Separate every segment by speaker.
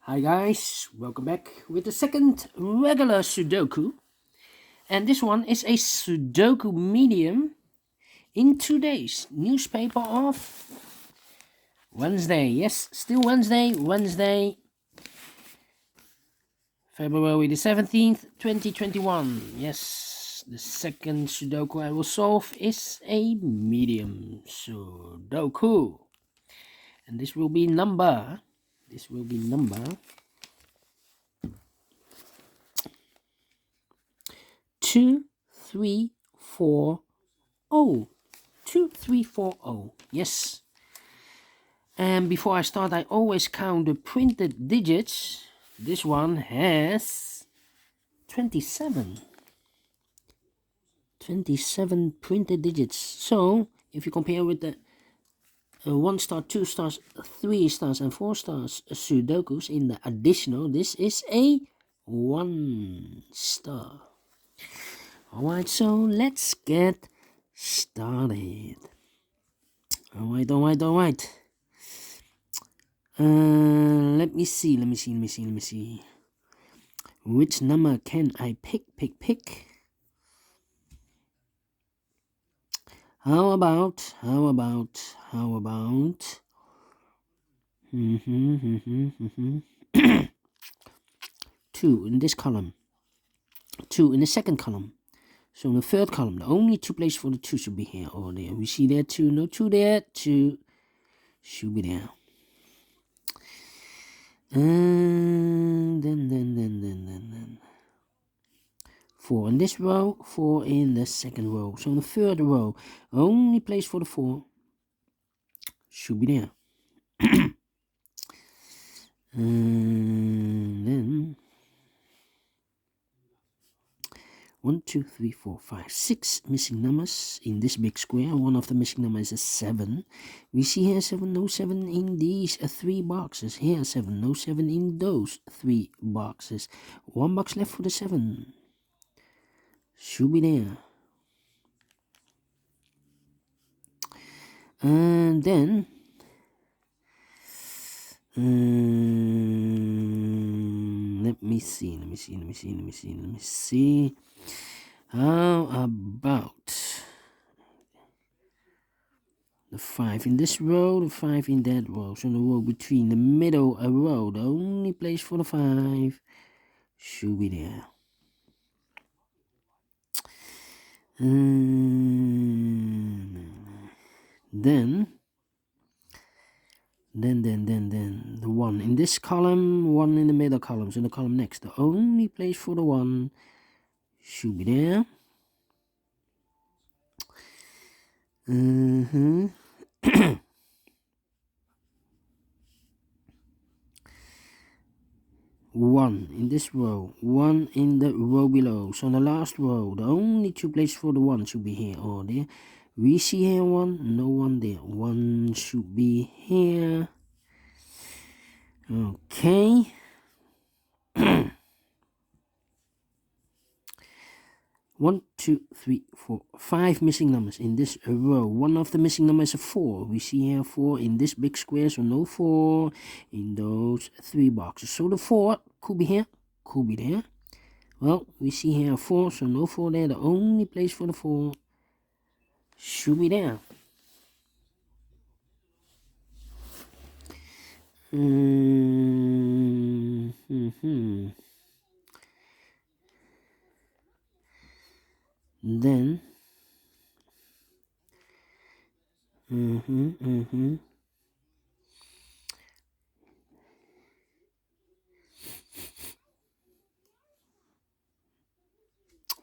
Speaker 1: Hi guys, welcome back with the second regular Sudoku. And this one is a Sudoku medium in today's newspaper of Wednesday. Yes, still Wednesday, February the 17th, 2021. Yes, the second Sudoku I will solve is a medium Sudoku. And this will be number 2340. 2340. Yes. And before I start, I always count the printed digits. This one has 27 printed digits. So if you compare with the 1 star, 2 stars, 3 stars and 4 stars Sudokus in the additional, this is a 1 star. Alright, so let's get started. Alright. Let me see. Which number can I pick? How about 2 in this column, 2 in the second column. So in the third column, the only 2 places for the 2 should be here or there. We see there 2, no 2 there, 2 should be there. And then 4 in this row, 4 in the second row. So in the third row, only place for the 4 should be there. And then 1, 2, 3, 4, 5, 6 missing numbers in this big square. One of the missing numbers is a 7. We see here 7, no 7 in these 3 boxes. Here 7, no 7 in those 3 boxes. 1 box left for the 7. Should be there. And then let me see. How about the 5 in this row, the 5 in that row? So the row between the middle row, the only place for the 5 should be there. Then the 1 in this column, 1 in the middle column, so the column next, the only place for the 1 should be there. 1 in this row, 1 in the row below, so in the last row, the only 2 places for the 1 should be here or there. We see here 1, no 1 there, 1 should be here. Okay. 1, 2, 3, 4, 5 missing numbers in this row. One of the missing numbers is a 4. We see here 4 in this big square, so no 4 in those 3 boxes. So the 4 could be here, could be there. Well, we see here 4, so no 4 there. The only place for the 4 should be there. Then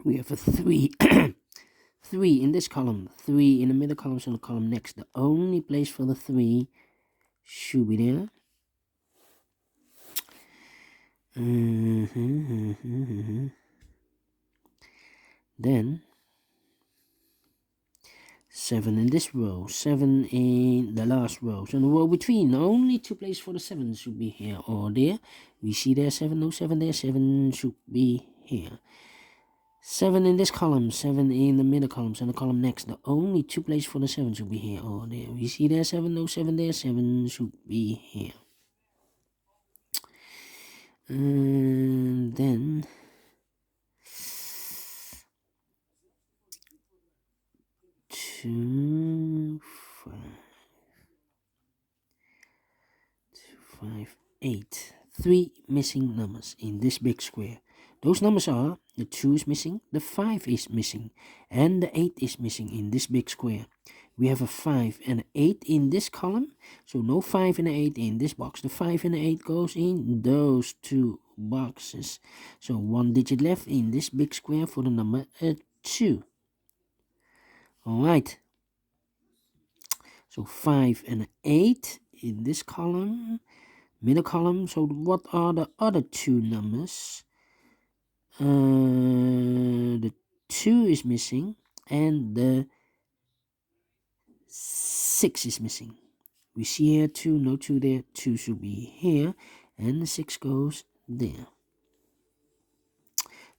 Speaker 1: we have a 3 3 in this column, 3 in the middle column, so the column next, the only place for the 3 should be there. Then 7 in this row, 7 in the last row, so in the row between, only 2 places for the 7 should be here or there. We see there 7, no 7 there, 7 should be here. 7 in this column, 7 in the middle column, so in the column next, the only 2 places for the 7 should be here or there. We see there 7, no 7 there, 7 should be here. And then 2, 5, 2, 5, 8. 3 missing numbers in this big square. Those numbers are the 2 is missing, the 5 is missing, and the 8 is missing in this big square. We have a 5 and an 8 in this column, so no 5 and an 8 in this box. The 5 and the 8 goes in those 2 boxes. So 1 digit left in this big square for the number 2. Alright. So 5 and an 8 in this column, middle column. So what are the other 2 numbers? The 2 is missing and the 6 is missing. We see here 2, no 2 there, 2 should be here, and the 6 goes there.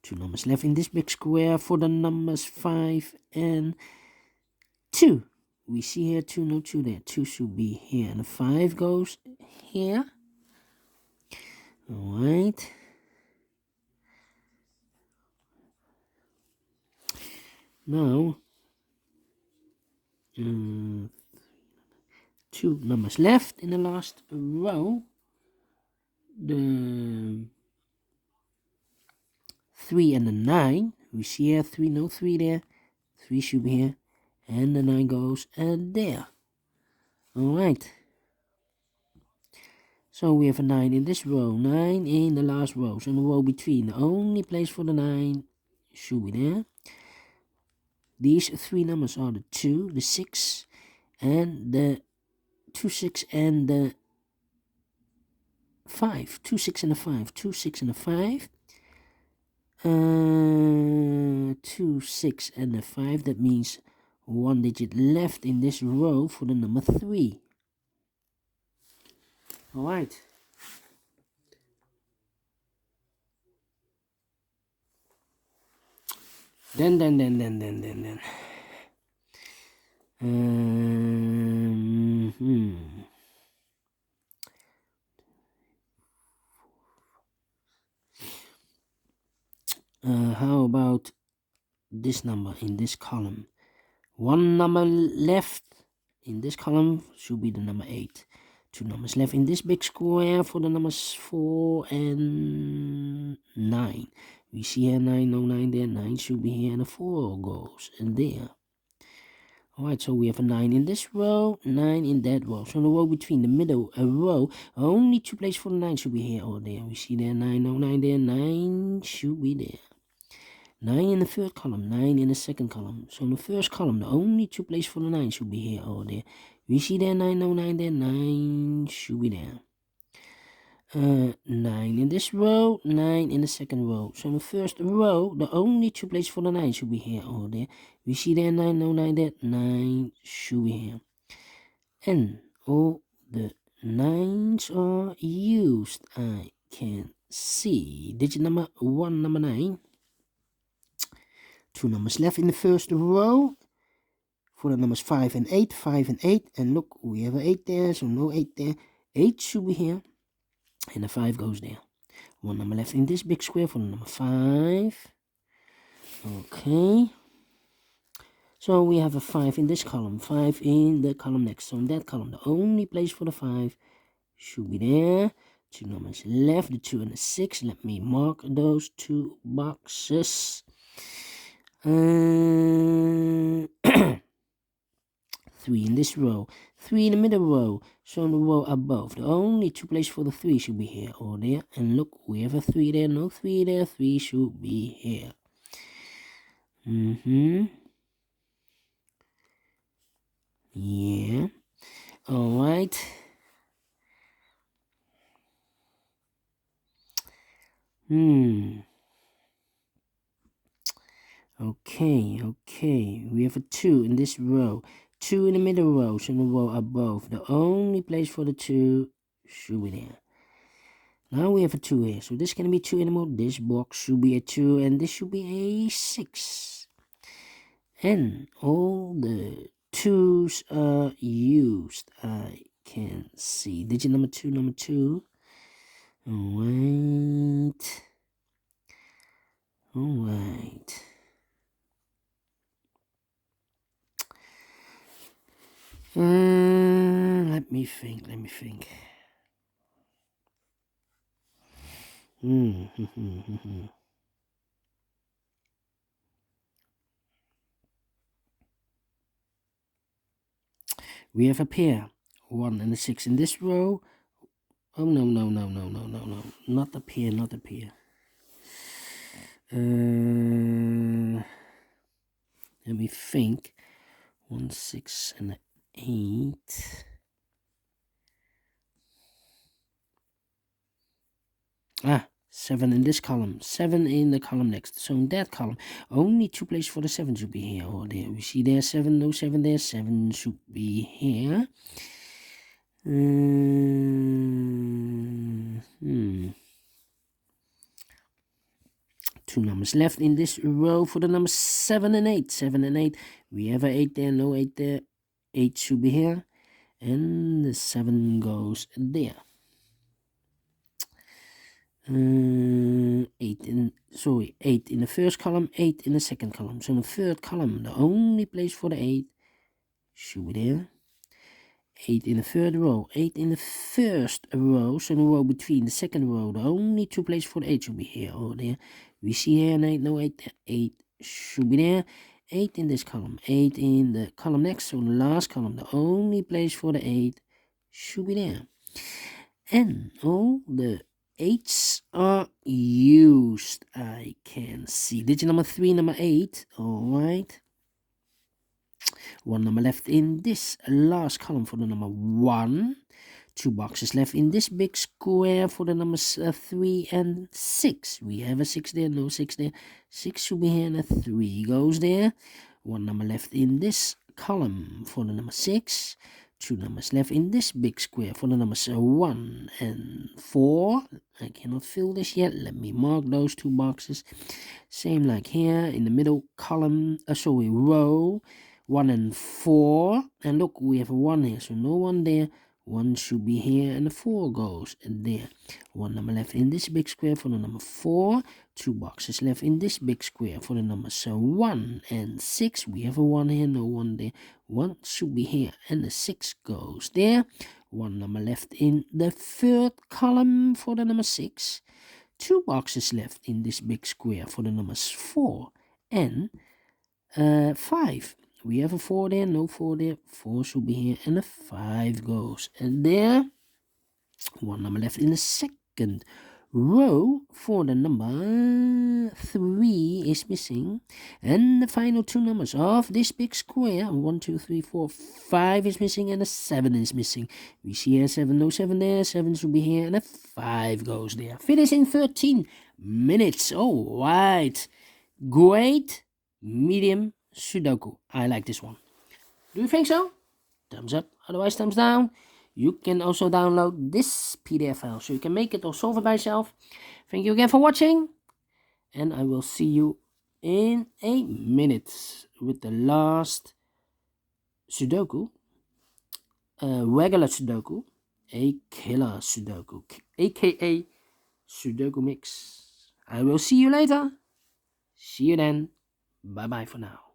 Speaker 1: 2 numbers left in this big square for the numbers 5 and 2. We see here 2, no 2 there, 2 should be here, and the 5 goes here. Alright. Now, 2 numbers left in the last row. The 3 and the 9. We see here 3, no 3 there. 3 should be here. And the 9 goes there. Alright. So we have a 9 in this row. 9 in the last row. So in the row between. The only place for the 9 should be there. These 3 numbers are the 2, the 6, and the 2, 6, and the 5. 2, 6, and the 5. 2, 6, and the 5. 2, 6, and the 5. That means 1 digit left in this row for the number 3. Alright. Then. How about this number in this column? 1 number left in this column should be the number 8. 2 numbers left in this big square for the numbers 4 and 9. We see here 9, no 9 there. 9 should be here, and the 4 goes there. Alright, so we have a 9 in this row, 9 in that row. So in the row between the middle row, only 2 places for the 9 should be here or there. We see there 9, no 9 there. 9 should be there. 9 in the third column, 9 in the second column. So in the first column, the only 2 places for the 9 should be here or there. We see there 9, no 9 there. 9 should be there. 9 in this row, 9 in the second row. So in the first row, the only 2 places for the 9 should be here or there. We see there 9, no 9 there. 9 should be here. And all the 9s are used. I can see digit number 1, number 9. 2 numbers left in the first row for the numbers 5 and 8, 5 and 8. And look, we have an 8 there, so no 8 there. 8 should be here, and the 5 goes there. 1 number left in this big square for the number 5. Okay. So we have a 5 in this column, 5 in the column next. So in that column, the only place for the 5 should be there. 2 numbers left, the 2 and the 6. Let me mark those 2 boxes. 3 in this row, 3 in the middle row, so in the row above, the only 2 places for the 3 should be here or there. And look, we have a 3 there, no 3 there, 3 should be here. Yeah. Alright. Okay. We have a 2 in this row. 2 in the middle row, so in the row above. The only place for the 2 should be there. Now we have a 2 here. So this can be 2 anymore. This box should be a 2, and this should be a 6. And all the 2s are used. I can see digit number 2, Alright. Alright. Let me think. We have a pair, 1 and a 6 in this row. Oh, no. Not a pair. Let me think. 1, 6 and an 8. Ah, 7 in this column, 7 in the column next. So in that column, only 2 places for the 7 should be here or there. We see there 7, no 7 there, 7 should be here. 2 numbers left in this row for the numbers 7 and 8. 7 and 8. We have an 8 there, no 8 there. 8 should be here. And the 7 goes there. 8 in the first column, 8 in the second column. So in the third column, the only place for the 8 should be there. 8 in the third row, 8 in the first row, so the row between the second row, the only 2 places for the 8 should be here or there. We see here an 8, no 8 there, 8 should be there. 8 in this column, 8 in the column next, so the last column, the only place for the 8 should be there. And all the 8s are used, I can see. Digit number 3, number 8, alright. 1 number left in this last column for the number 1. 2 boxes left in this big square for the numbers 3 and 6. We have a 6 there, no 6 there. 6 should be here and a 3 goes there. 1 number left in this column for the number 6. 2 numbers left in this big square for the numbers 1 and 4. I cannot fill this yet. Let me mark those 2 boxes. Same like here in the middle column, row 1 and 4. And look, we have a 1 here, so no 1 there. 1 should be here and the 4 goes there. 1 number left in this big square for the number 4. 2 boxes left in this big square for the numbers 1 and 6. We have a 1 here, no 1 there. 1 should be here and the 6 goes there. 1 number left in the third column for the number 6. 2 boxes left in this big square for the numbers 4 and 5. We have a 4 there, no 4 there. 4 should be here and a 5 goes and there. 1 number left in the second row for the number 3 is missing. And the final 2 numbers of this big square, 1, 2, 3, 4, 5 is missing and a 7 is missing. We see here 7, no 7 there. 7 should be here and a 5 goes there. Finish in 13 minutes. All right. Great medium Sudoku. I like this one. Do you think so? Thumbs up, otherwise thumbs down. You can also download this PDF file so you can make it or solve it by yourself. Thank you again for watching. And I will see you in a minute with the last Sudoku. Regular Sudoku. A killer Sudoku. AKA Sudoku Mix. I will see you later. See you then. Bye bye for now.